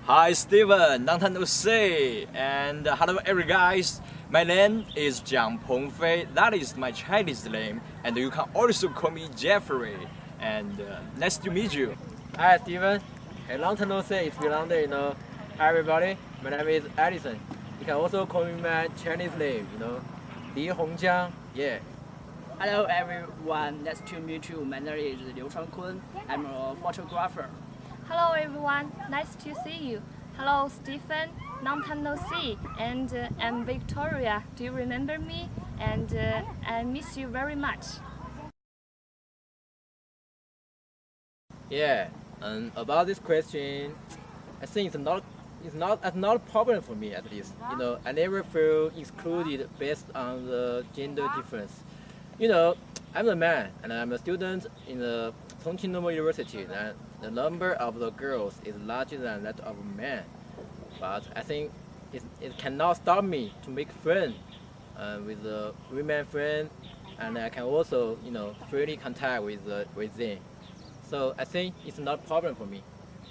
Hi Steven, long time no see, and hello every guys. My name is Jiang Pengfei. That is my Chinese name, and you can also call me Jeffrey. And nice to meet you. Hi, Steven. Hey, long time no see. It's been long day, Everybody, my name is Edison. You can also call me my Chinese name, Li Hongjiang. Yeah. Hello everyone, nice to meet you. My name is Liu Changkun. I'm a photographer. Hello everyone, nice to see you. Hello Stephen, long time no see. And I'm Victoria. Do you remember me? And I miss you very much. Yeah. About this question, I think it's not a problem for me at least. I never feel excluded based on the gender difference. I'm a man and I'm a student in the Chongqing Normal University, and the number of the girls is larger than that of men. But I think it cannot stop me to make friends with the women friends, and I can also freely contact with them. So I think it's not a problem for me,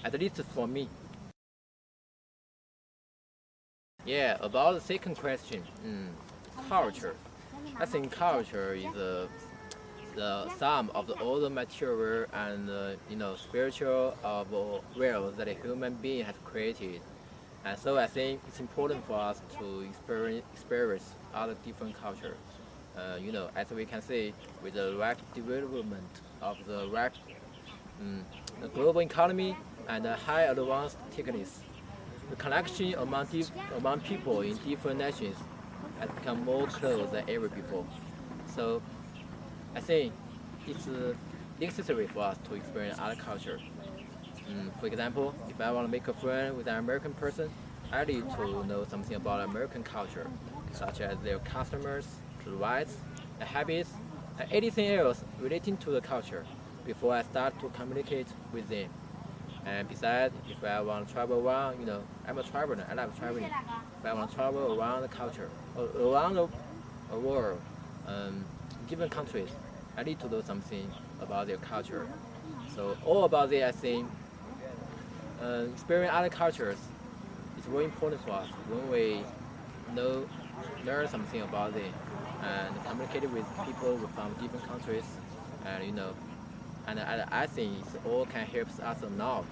at least for me. Yeah, about the second question, culture. I think culture is the sum of all the material and spiritual of worlds that a human being has created, and so I think it's important for us to experience other different cultures. As we can see, with the rapid development of the global economy and the high advanced techniques, the connection among people in different nations has become more close than ever before. So I think it's necessary for us to experience other culture. For example, if I want to make a friend with an American person, I need to know something about American culture, such as their customers, the rights, the habits, and anything else relating to the culture before I start to communicate with them. And besides, if I want to travel around, I'm a traveler, I love traveling. If I want to travel around the culture, around the world, different countries, I need to know something about their culture. So all about that, I think experience other cultures is very important for us when we learn something about them and communicate with people from different countries, and and I think it all can help us a lot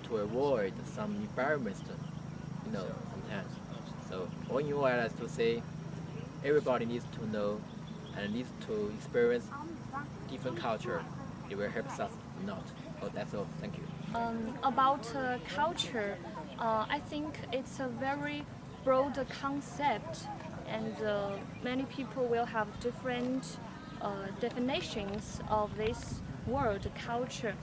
to avoid some embarrassment, sometimes. So all in all, I like to say, everybody needs to know and needs to experience different culture. It will help us a lot. Oh, that's all. Thank you. About culture, I think it's a very broad concept, and many people will have different definitions of this word culture.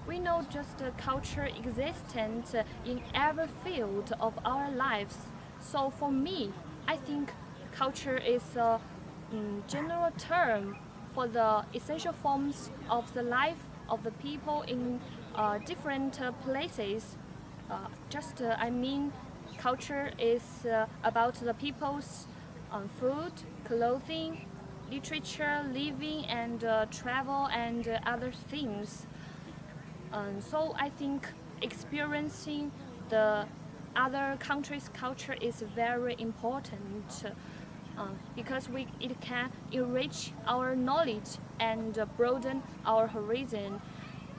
We know just culture existent in every field of our lives. So for me, I think culture is a general term for the essential forms of the life of the people in different places. I mean, culture is about the people's food, clothing, literature, living, and travel, and other things. So I think experiencing the other country's culture is very important because it can enrich our knowledge and broaden our horizon.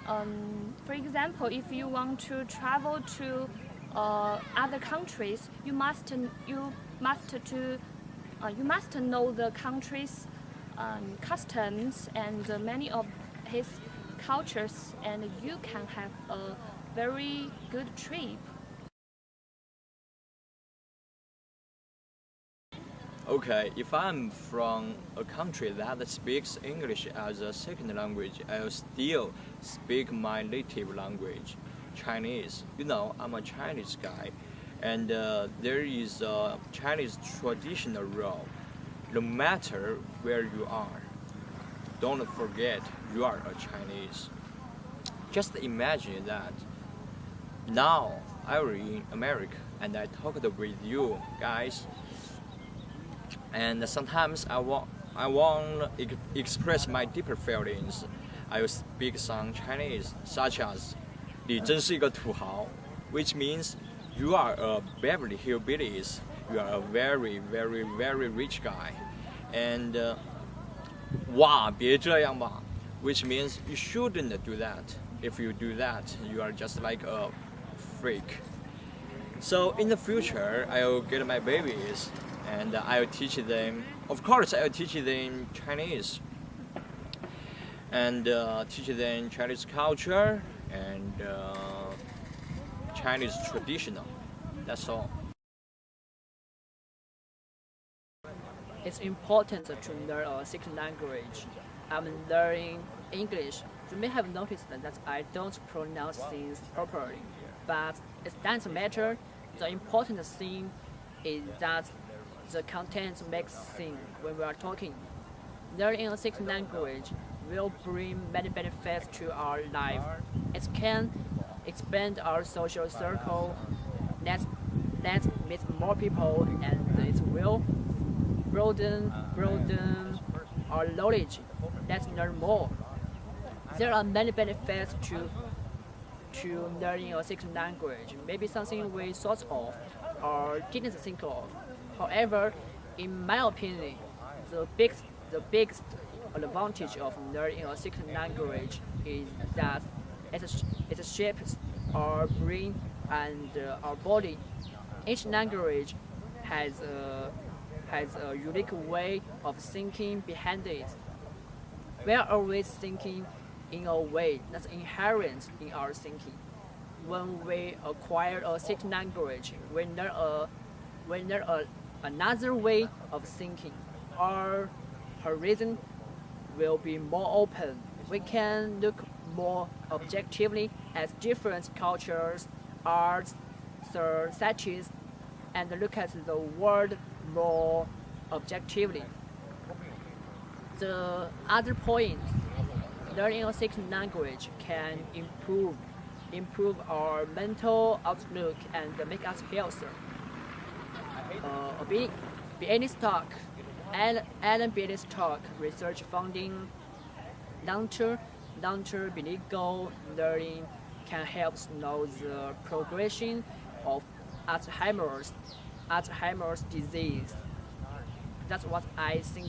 For example, if you want to travel to other countries, you must know the country's customs and many of his cultures, and you can have a very good trip. Okay, if I'm from a country that speaks English as a second language, I'll still speak my native language, Chinese. I'm a Chinese guy, and there is a Chinese traditional rule. No matter where you are, don't forget you are a Chinese. Just imagine that now I'm in America and I talked with you guys, and sometimes I want to express my deeper feelings. I will speak some Chinese, such as 你真是一个土豪 which means you are a Beverly Hillbillies. You are a very, very, very rich guy. And 哇，别这样吧 which means you shouldn't do that. If you do that, you are just like a freak. So in the future, I'll get my babies and I'll teach them, of course, I'll teach them Chinese and teach them Chinese culture and Chinese traditional. That's all. It's important to learn a second language. I'm learning English. You may have noticed that I don't pronounce things properly, but it doesn't matter. The important thing is that the content makes sense when we are talking. Learning a second language will bring many benefits to our life. It can expand our social circle, let's meet more people, and it will broaden our knowledge. Let's learn more. There are many benefits to learning a second language. Maybe something we thought of or didn't think of. However, in my opinion, the biggest advantage of learning a second language is that it shapes our brain and our body. Each language has a unique way of thinking behind it. We are always thinking in a way that's inherent in our thinking. When we acquire a second language, we learn another way of thinking. Our horizon will be more open. We can look more objectively at different cultures, arts, societies, and look at the world more objectively. The other point, learning a second language can improve our mental outlook and make us healthier. Bialystok, Alan Bialystok research funding long-term bilingual learning can help us know the progression of Alzheimer's disease. That's what I think.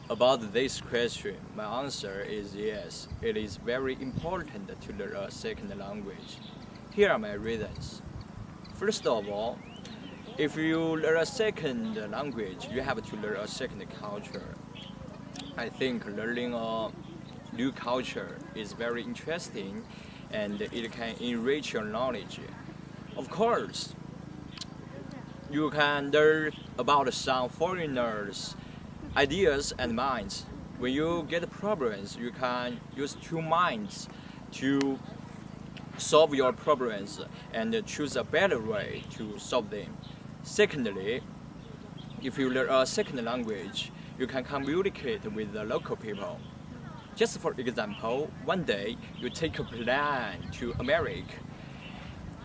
About this question, my answer is yes. It is very important to learn a second language. Here are my reasons. First of all, if you learn a second language, you have to learn a second culture. I think learning a new culture is very interesting and it can enrich your knowledge. Of course, you can learn about some foreigners' ideas and minds. When you get problems, you can use two minds to solve your problems and choose a better way to solve them. Secondly, if you learn a second language, you can communicate with the local people. Just for example, one day you take a plane to America,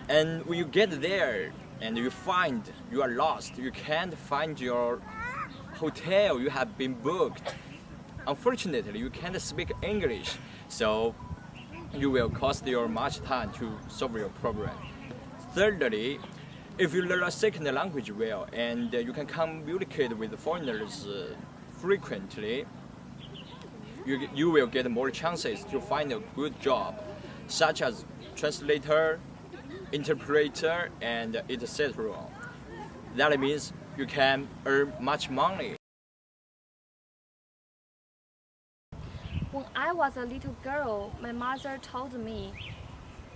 and when you get there and you find you are lost, you can't find your hotel you have been booked. Unfortunately, you can't speak English, so you will cost you much time to solve your problem. Thirdly, if you learn a second language well and you can communicate with foreigners frequently, you will get more chances to find a good job, such as translator, interpreter, and etc. That means you can earn much money. When I was a little girl, my mother told me,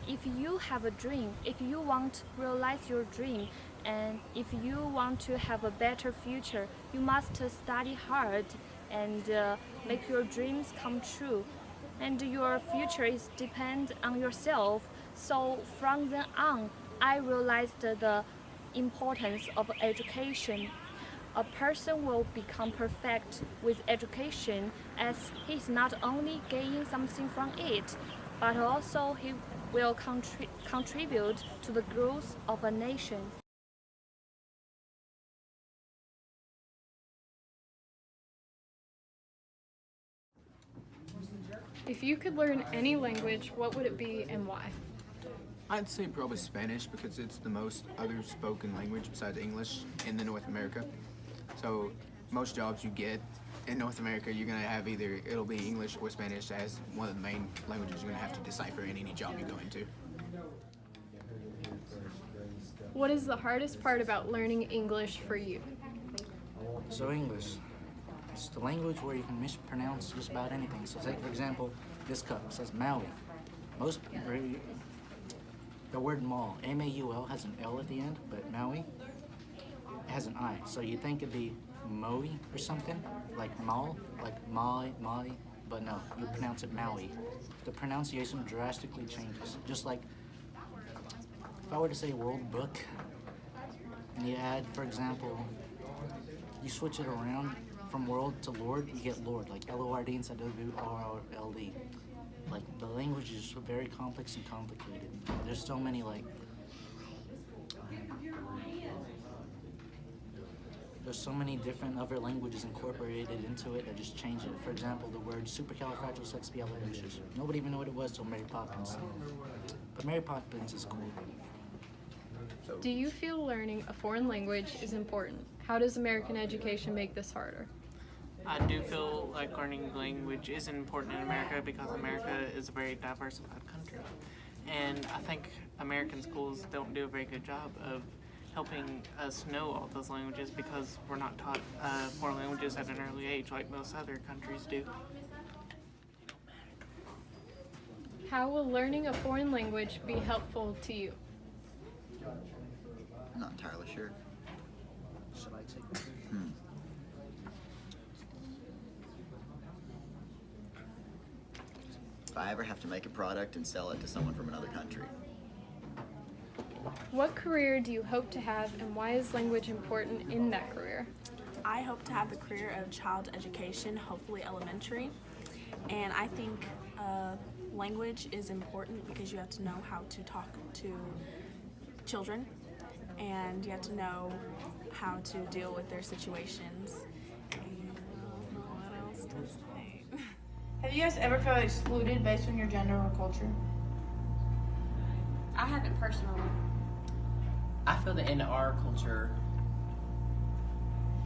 if you have a dream, if you want to realize your dream, and if you want to have a better future, you must study hard and make your dreams come true. And your future is depend on yourself. So from then on, I realized the importance of education. A person will become perfect with education as he is not only gaining something from it, but also he will contribute to the growth of a nation. If you could learn any language, what would it be and why? I'd say probably Spanish because it's the most other spoken language besides English in the North America. So most jobs you get in North America, you're gonna have either it'll be English or Spanish as one of the main languages you're gonna have to decipher in any job you go into. What is the hardest part about learning English for you? So English, it's the language where you can mispronounce just about anything. So take for example, this cup says Maui. The word mall, M-A-U-L, has an L at the end, but Maui has an I. So you think it'd be Maui or something, like mall, like Maui, but no, you pronounce it Maui. The pronunciation drastically changes. Just like if I were to say World Book, and you add, for example, you switch it around from world to Lord, you get Lord, like L-O-R-D instead of W-R-L-D. Like, the language is very complex and complicated. There's so many, there's so many different other languages incorporated into it that just change it. For example, the word supercalifragilisticexpialidocious. Nobody even knew what it was till Mary Poppins. But Mary Poppins is cool. Do you feel learning a foreign language is important? How does American education make this harder? I do feel like learning language is important in America because America is a very diversified country. And I think American schools don't do a very good job of helping us know all those languages because we're not taught foreign languages at an early age like most other countries do. How will learning a foreign language be helpful to you? I'm not entirely sure. Should I take If I ever have to make a product and sell it to someone from another country. What career do you hope to have, and why is language important in that career? I hope to have the career of child education, hopefully elementary. And I think language is important because you have to know how to talk to children, and you have to know how to deal with their situations. And what else to say? Have you guys ever felt excluded based on your gender or culture? I haven't personally. I feel that in our culture,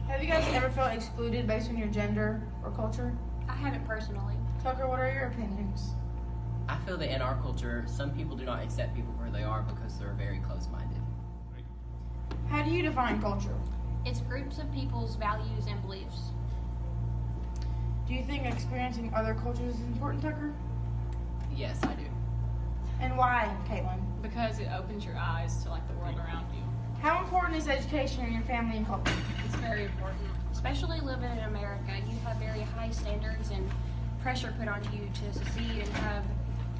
Have you guys ever felt excluded based on your gender or culture? I haven't personally. Tucker, what are your opinions? I feel that in our culture, some people do not accept people for who they are because they're very close-minded. How do you define culture? It's groups of people's values and beliefs. Do you think experiencing other cultures is important, Tucker? Yes, I do. And why, Caitlin? Because it opens your eyes to like the world around you. How important is education in your family and culture? It's very important. Especially living in America, you have very high standards and pressure put on you to succeed and have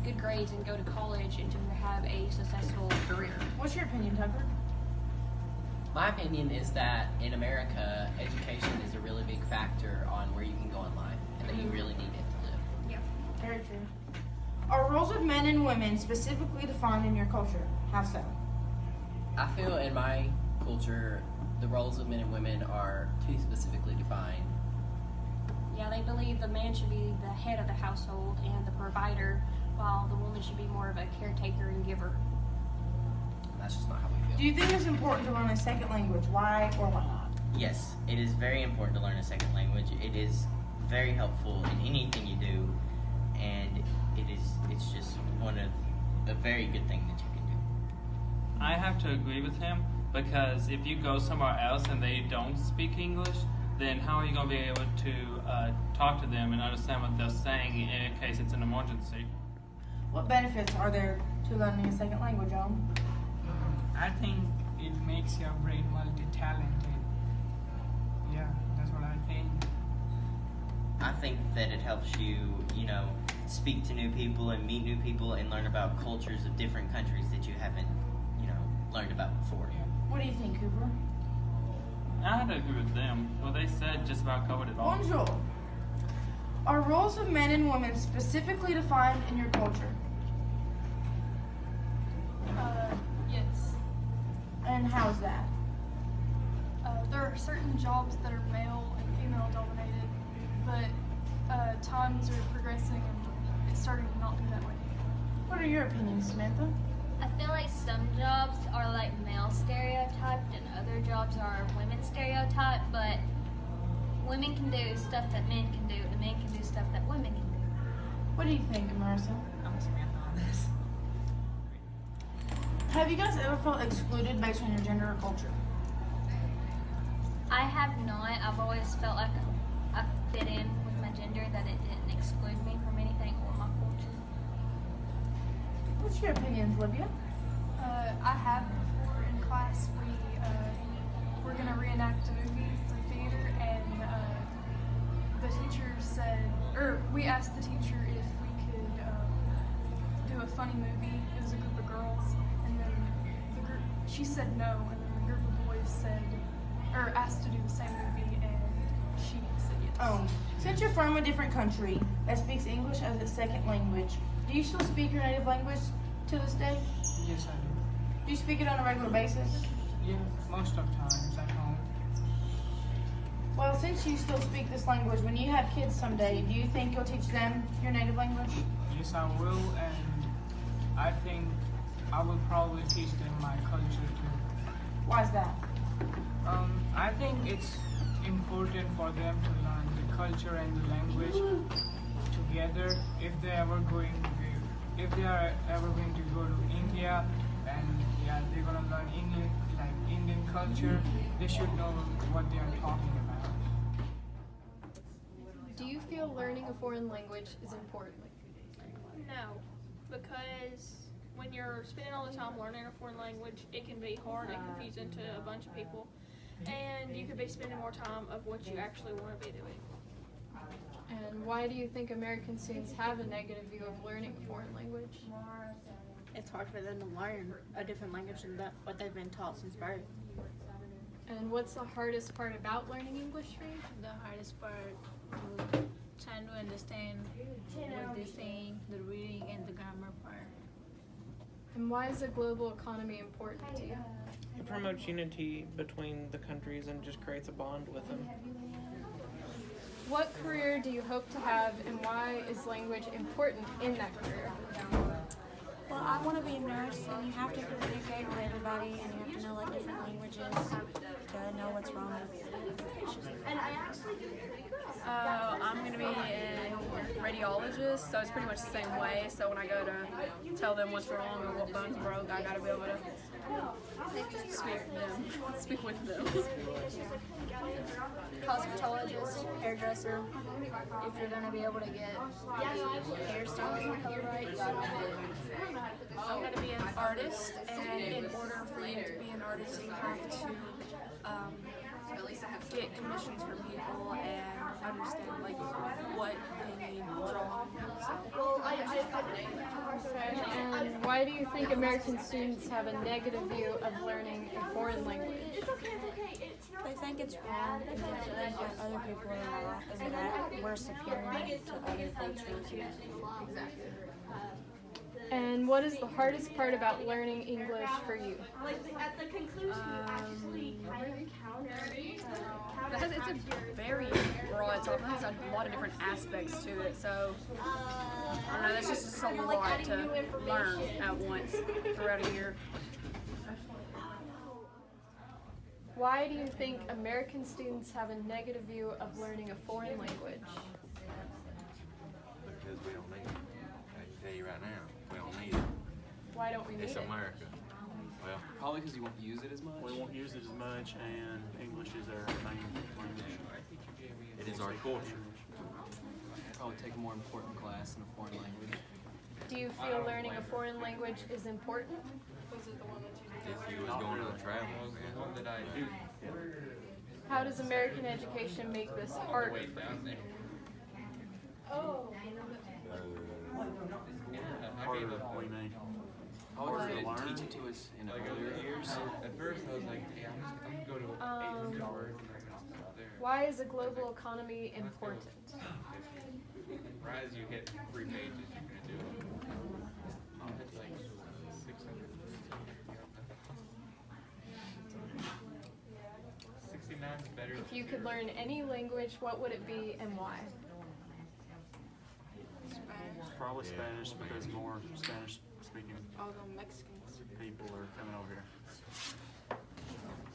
good grades and go to college and to have a successful career. What's your opinion, Tucker? My opinion is that in America, education is a really big factor on where you can go in life and that you really need it to live. Yeah. Very true. Are roles of men and women specifically defined in your culture? How so? I feel in my culture, the roles of men and women are too specifically defined. Yeah, they believe the man should be the head of the household and the provider, while the woman should be more of a caretaker and giver. That's just not how we feel. Do you think it's important to learn a second language? Why or why not? Yes, it is very important to learn a second language. It is very helpful in anything you do, and it's just a very good thing that you can do. I have to agree with him because if you go somewhere else and they don't speak English, then how are you going to be able to talk to them and understand what they're saying in case it's an emergency? What benefits are there to learning a second language, Owen? I think it makes your brain multi-talented. Yeah, that's what I think. I think that it helps you, speak to new people and meet new people and learn about cultures of different countries that you haven't, learned about before. What do you think, Cooper? I had to agree with them. What they said just about covered it all. Bonjour. Are roles of men and women specifically defined in your culture? Yes. And how's that? There are certain jobs that are male and female dominated, but times are progressing and it's starting to not be that way. What are your opinions, Samantha? I feel like some jobs are like male stereotyped and other jobs are women stereotyped, but women can do stuff that men can do and men can do stuff that women can do. What do you think, Marissa? I'm Samantha on this. Have you guys ever felt excluded based on your gender or culture? I have not. I've always felt like I fit in with my gender, that it didn't exclude me from anything or my culture. What's your opinions, Olivia? I have before in class. We're gonna reenact a movie for theater, and the teacher said, or we asked the teacher if we could do a funny movie. It was a group of girls, and then she said no, and then the group of boys said, or asked to do the same movie, and she said yes. Oh, since you're from a different country that speaks English as its second language, do you still speak your native language to this day? Yes, I do. Do you speak it on a regular basis? Yeah, most of times at home. Well, since you still speak this language, when you have kids someday, do you think you'll teach them your native language? Yes, I will, and I think I will probably teach them my culture too. Why is that? I think it's important for them to learn the culture and the language together. If they are ever going to go to India, and yeah, they're gonna learn Indian culture, they should know what they are talking about. Do you feel learning a foreign language is important? No, because when you're spending all the time learning a foreign language, it can be hard and confusing to a bunch of people, and you could be spending more time of what you actually want to be doing. And why do you think American students have a negative view of learning a foreign language? It's hard for them to learn a different language than what they've been taught since birth. And what's the hardest part about learning English for you? The hardest part was trying to understand what they're saying, the reading and the grammar part. And why is the global economy important to you? It promotes unity between the countries and just creates a bond with them. What career do you hope to have, and why is language important in that career? Well, I want to be a nurse, and you have to communicate with everybody, and you have to know like different languages to know what's wrong with the patient. I'm going to be a radiologist, so it's pretty much the same way. So when I go to tell them what's wrong or what bone's broke, I got to be able to speak with them. Cosmetologist, hairdresser. If you're going to be able to get the hairstyling color right, you got to I'm going to be an artist, and in order for you to be an artist, you have to get commissions from people and understand like what they need drawn. And why do you think American students have a negative view of learning a foreign language? They think it's wrong, and they feel like other people are wrong, and that we're superior to other cultures. And what is the hardest part about learning English for you? It's a very broad topic. It has a lot of different aspects to it. So, I don't know, that's just a lot to learn at once throughout a year. Why do you think American students have a negative view of learning a foreign language? Because we don't need it. I can tell you right now, we don't need it. Why don't we need It's it? America. Well, probably because you won't use it as much. We won't use it as much, and English is our main language. it is our culture. Probably take a more important class in a foreign language. Do you feel learning a foreign language is important? If you was going on travel, did I do? How does American education make this harder for you? Harder, what do you mean? I was going to teach it to us in earlier years. At first, I was like, hey, I'm going to go to Why is a global economy important? Right as you hit 3 pages, you're going to do it. It's like 600. 69 is better. If you could learn any language, what would it be and why? Probably Spanish because more Spanish speaking All the Mexicans. people are coming over here.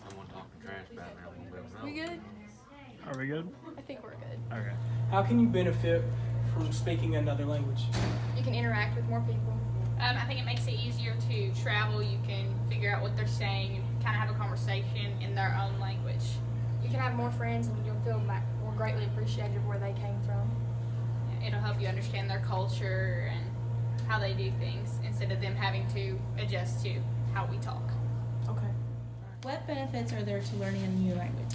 Someone talking trash about me, I'm gonna We good? Are we good? I think we're good. Okay. How can you benefit from speaking another language? You can interact with more people. I think it makes it easier to travel. You can figure out what they're saying and kind of have a conversation in their own language. You can have more friends and you'll feel more greatly appreciated where they came from. It'll help you understand their culture and how they do things instead of them having to adjust to how we talk. Okay. What benefits are there to learning a new language?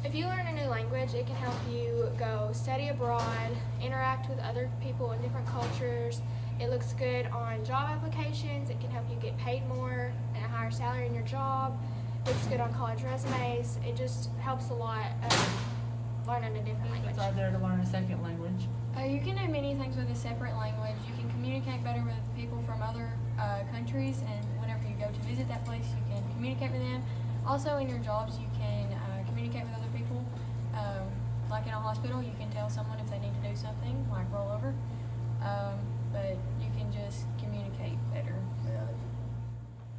If you learn a new language, it can help you go study abroad, interact with other people in different cultures. It looks good on job applications. It can help you get paid more and a higher salary in your job. It looks good on college resumes. It just helps a lot learning a different language. Are there to learn a second language? You can do many things with a separate language. You can communicate better with people from other countries, and whenever you go to visit that place, you can communicate with them. Also, in your jobs, you can communicate with other people. Like in a hospital, you can tell someone if they need to do something, like roll over. But you can just communicate better with other people.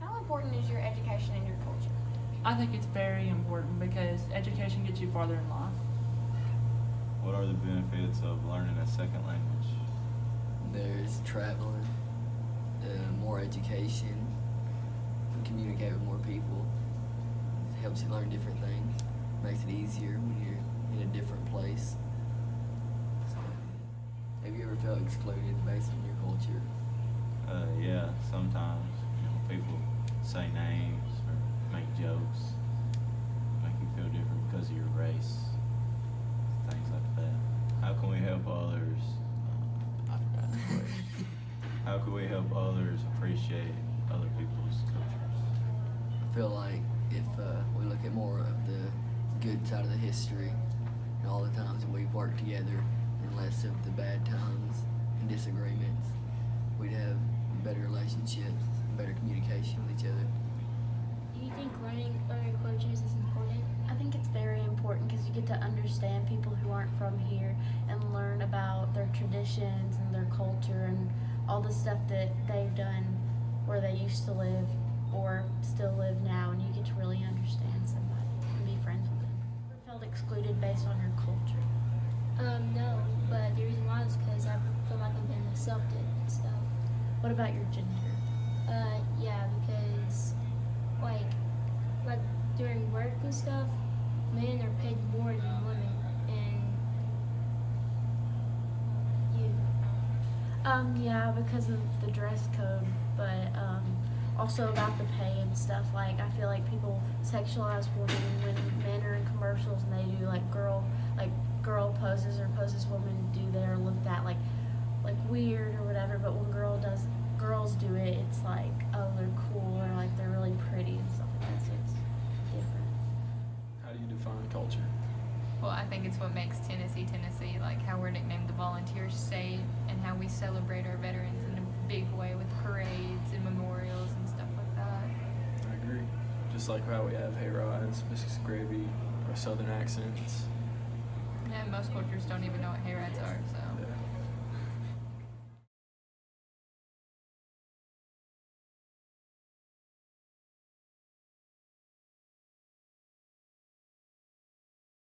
How important is your education in your culture? I think it's very important because education gets you farther in life. What are the benefits of learning a second language? There's traveling, more education, communicate with more people. It helps you learn different things, makes it easier when you're in a different place. So, have you ever felt excluded based on your culture? Yeah, sometimes. People say names or make jokes, make you feel different because of your race, things like that. How can we help others? I forgot the question. How can we help others appreciate other people's cultures? I feel like if we look at more of the good side of the history and all the times that we've worked together and less of the bad times and disagreements, we'd have better relationships, better communication with each other. Do you think learning other cultures is important? I think it's very important because you get to understand people who aren't from here and learn about their traditions and their culture and all the stuff that they've done where they used to live or still live now, and you get to really understand somebody and be friends with them. Ever felt excluded based on your culture? No, but the reason why is because I feel like I'm being accepted and stuff. What about your gender? Yeah, because like during work and stuff, men are paid more than women, and you. Yeah, because of the dress code, but also about the pay and stuff. Like I feel like people sexualize women when men are in commercials and they do like girl poses or poses women do. They're looked at like weird or whatever. But when girls do it, it's like, oh, they're cool or like they're really pretty and stuff like that. So it's different. How do you define culture? Well, I think it's what makes Tennessee, Tennessee, like how we're nicknamed the Volunteer State and how we celebrate our veterans in a big way with parades and memorials and stuff like that. I agree. Just like how we have hayrides, biscuits and gravy, our southern accents. And most cultures don't even know what hayrides are, so.